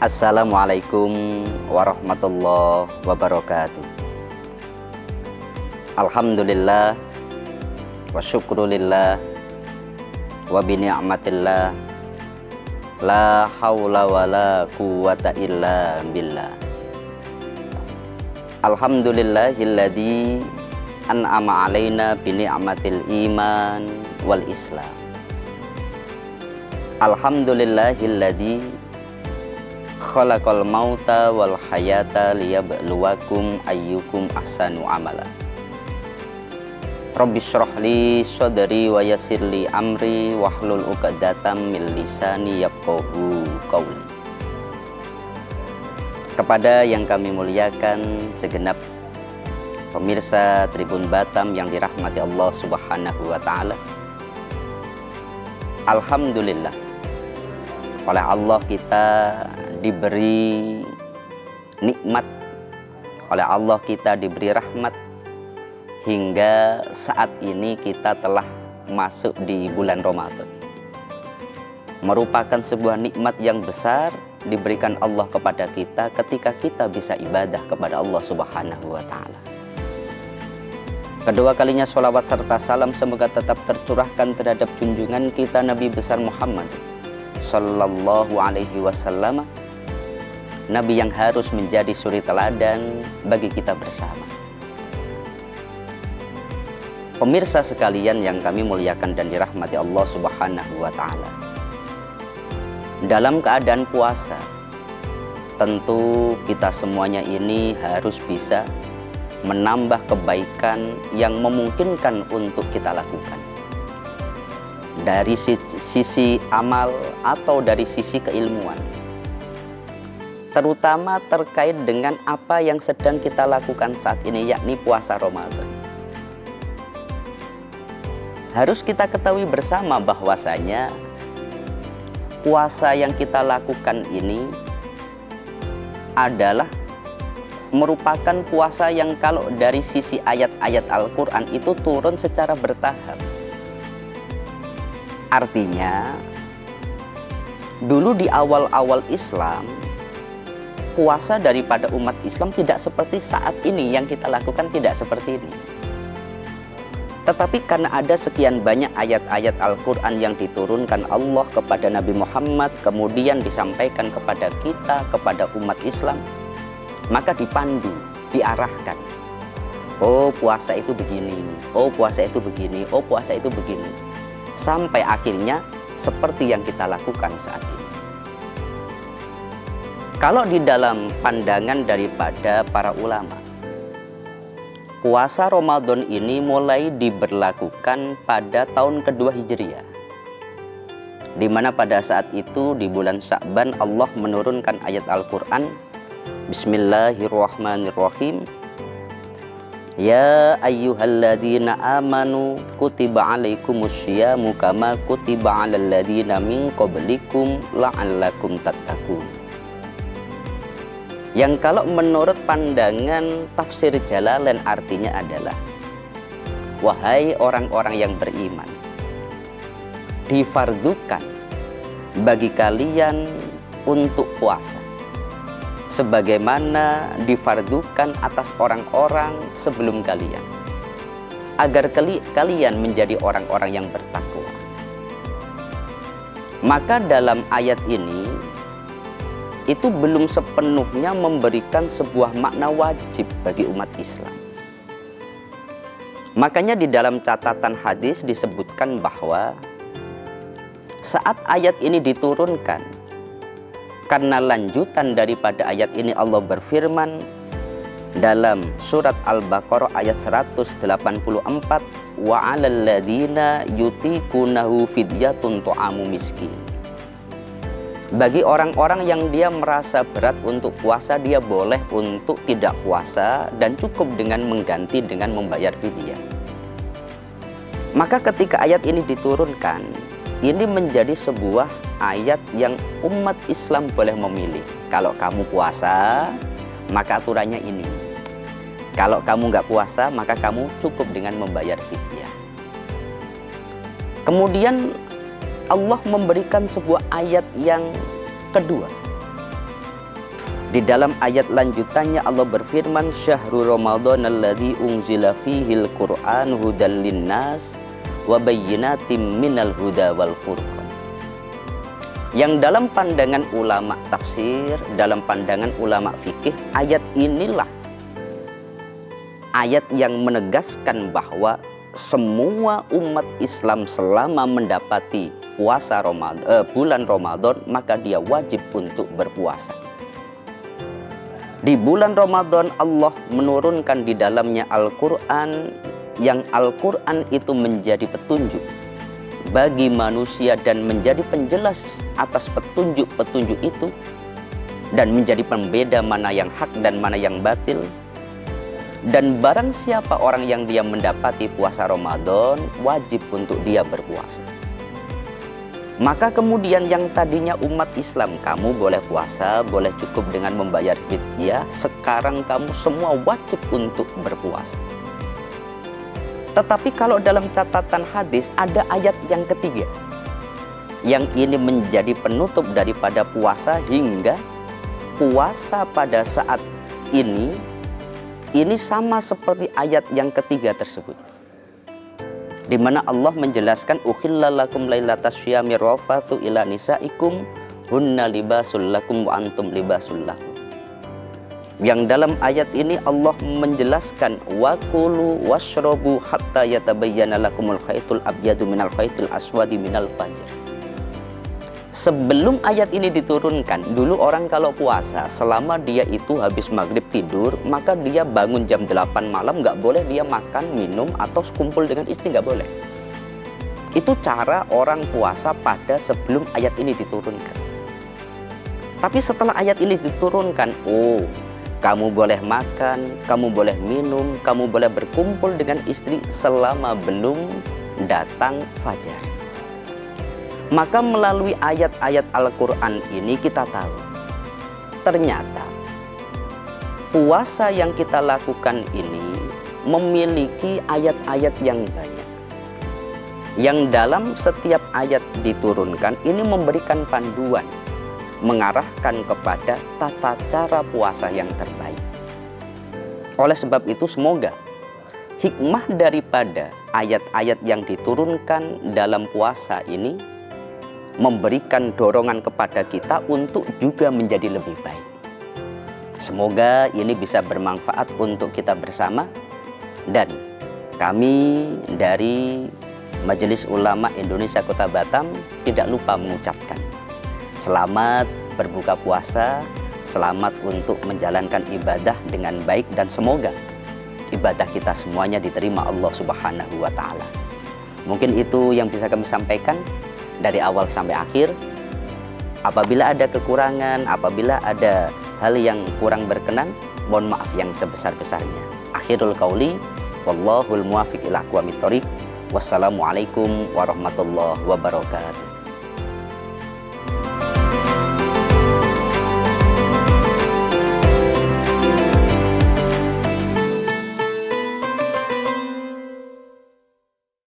Assalamualaikum warahmatullahi wabarakatuh. Alhamdulillah wa syukrulillah wa bini'matillah la hawla wa la quwwata illa billah. Alhamdulillahilladzi an'ama alaina bini'matil iman wal islam. Alhamdulillahilladzi khalaqal mauta wal hayata liyabluwakum ayyukum ahsanu amala. Rabbi shrah li sadri wa yassir li amri wahlul 'uqdatam min lisani yafqahu qawli. Kepada yang kami muliakan segenap pemirsa Tribun Batam yang dirahmati Allah Subhanahu wa taala. Alhamdulillah, oleh Allah kita diberi nikmat, oleh Allah kita diberi rahmat, hingga saat ini kita telah masuk di bulan Ramadan. Merupakan sebuah nikmat yang besar diberikan Allah kepada kita ketika kita bisa ibadah kepada Allah Subhanahu wa taala. Kedua kalinya sholawat serta salam semoga tetap tercurahkan terhadap junjungan kita Nabi besar Muhammad Sallallahu alaihi wasallam, Nabi yang harus menjadi suri teladan bagi kita bersama. Pemirsa sekalian yang kami muliakan dan dirahmati Allah Subhanahu wa taala. Dalam keadaan puasa, tentu kita semuanya ini harus bisa menambah kebaikan yang memungkinkan untuk kita lakukan. Dari sisi amal atau dari sisi keilmuan, terutama terkait dengan apa yang sedang kita lakukan saat ini, yakni puasa Ramadan. Harus kita ketahui bersama bahwasanya puasa yang kita lakukan ini adalah merupakan puasa yang kalau dari sisi ayat-ayat Al-Quran itu turun secara bertahap. Artinya, dulu di awal-awal Islam, puasa daripada umat Islam tidak seperti saat ini yang kita lakukan, tidak seperti ini. Tetapi karena ada sekian banyak ayat-ayat Al-Quran yang diturunkan Allah kepada Nabi Muhammad, kemudian disampaikan kepada kita, kepada umat Islam, maka dipandu, diarahkan. Oh, puasa itu begini, oh puasa itu begini, oh puasa itu begini. Sampai akhirnya seperti yang kita lakukan saat ini. Kalau di dalam pandangan daripada para ulama, puasa Ramadan ini mulai diberlakukan pada tahun kedua Hijriah, di mana pada saat itu di bulan Sya'ban Allah menurunkan ayat Al-Quran, Bismillahirrahmanirrahim. Ya ayyuhalladzina amanu kutiba alaikumusyiyamu kama kutiba alal ladzina min qablikum la'allakum tattaqun. Yang kalau menurut pandangan tafsir Jalalain artinya adalah, wahai orang-orang yang beriman, difardukan bagi kalian untuk puasa sebagaimana difardukan atas orang-orang sebelum kalian, agar kalian menjadi orang-orang yang bertakwa. Maka dalam ayat ini itu belum sepenuhnya memberikan sebuah makna wajib bagi umat Islam. Makanya di dalam catatan hadis disebutkan bahwa saat ayat ini diturunkan, karena lanjutan daripada ayat ini Allah berfirman dalam surat Al-Baqarah ayat 184, wa 'alal ladzina yutiqunahu fidyatun ta'amu miskin. Bagi orang-orang yang dia merasa berat untuk puasa, dia boleh untuk tidak puasa dan cukup dengan mengganti dengan membayar fidyah. Maka ketika ayat ini diturunkan, ini menjadi sebuah ayat yang umat Islam boleh memilih. Kalau kamu puasa, maka aturannya ini. Kalau kamu nggak puasa, maka kamu cukup dengan membayar fidyah. Kemudian Allah memberikan sebuah ayat yang kedua, Di dalam ayat lanjutannya Allah berfirman, syahrul ramadhan alladzi unzila fihil qur'an hudal linnas wa bayyinatim minal huda wal furqan. Yang dalam pandangan ulama tafsir, dalam pandangan ulama fikih, ayat inilah ayat yang menegaskan bahwa semua umat Islam selama mendapati puasa bulan Ramadan, maka dia wajib untuk berpuasa. Di bulan Ramadan Allah menurunkan di dalamnya Al-Quran, yang Al-Quran itu menjadi petunjuk bagi manusia dan menjadi penjelas atas petunjuk-petunjuk itu, dan menjadi pembeda mana yang hak dan mana yang batil. Dan barang siapa orang yang dia mendapati puasa Ramadan, wajib untuk dia berpuasa. Maka kemudian yang tadinya umat Islam, kamu boleh puasa, boleh cukup dengan membayar fidyah, sekarang kamu semua wajib untuk berpuasa. Tetapi kalau dalam catatan hadis ada ayat yang ketiga, yang ini menjadi penutup daripada puasa, hingga puasa pada saat ini sama seperti ayat yang ketiga tersebut, di mana Allah menjelaskan ukhillalakum lailatas syiyami rafathu ila nisaikum hunna libasul lakum wa antum libasul lahum. Yang dalam ayat ini Allah menjelaskan wa kulu washrabu hatta yatabayyana lakumul khaitul abyadu minal khaitil aswadi minal fajr. Sebelum ayat ini diturunkan, dulu orang kalau puasa, selama dia itu habis maghrib tidur, maka dia bangun jam 8 malam, nggak boleh dia makan, minum, atau kumpul dengan istri, nggak boleh. Itu cara orang puasa pada sebelum ayat ini diturunkan. Tapi setelah ayat ini diturunkan, oh, kamu boleh makan, kamu boleh minum, kamu boleh berkumpul dengan istri selama belum datang fajar. Maka melalui ayat-ayat Al-Quran ini kita tahu, ternyata puasa yang kita lakukan ini memiliki ayat-ayat yang banyak, yang dalam setiap ayat diturunkan ini memberikan panduan, mengarahkan kepada tata cara puasa yang terbaik. Oleh sebab itu, semoga hikmah daripada ayat-ayat yang diturunkan dalam puasa ini memberikan dorongan kepada kita untuk juga menjadi lebih baik. Semoga ini bisa bermanfaat untuk kita bersama, dan kami dari Majelis Ulama Indonesia Kota Batam tidak lupa mengucapkan selamat berbuka puasa, selamat untuk menjalankan ibadah dengan baik, dan semoga ibadah kita semuanya diterima Allah Subhanahu wa Ta'ala. Mungkin itu yang bisa kami sampaikan dari awal sampai akhir. Apabila ada kekurangan, apabila ada hal yang kurang berkenan, mohon maaf yang sebesar-besarnya. Akhirul qauli wallahul muwaffiq ila aqwamit thoriq. Wassalamualaikum warahmatullahi wabarakatuh.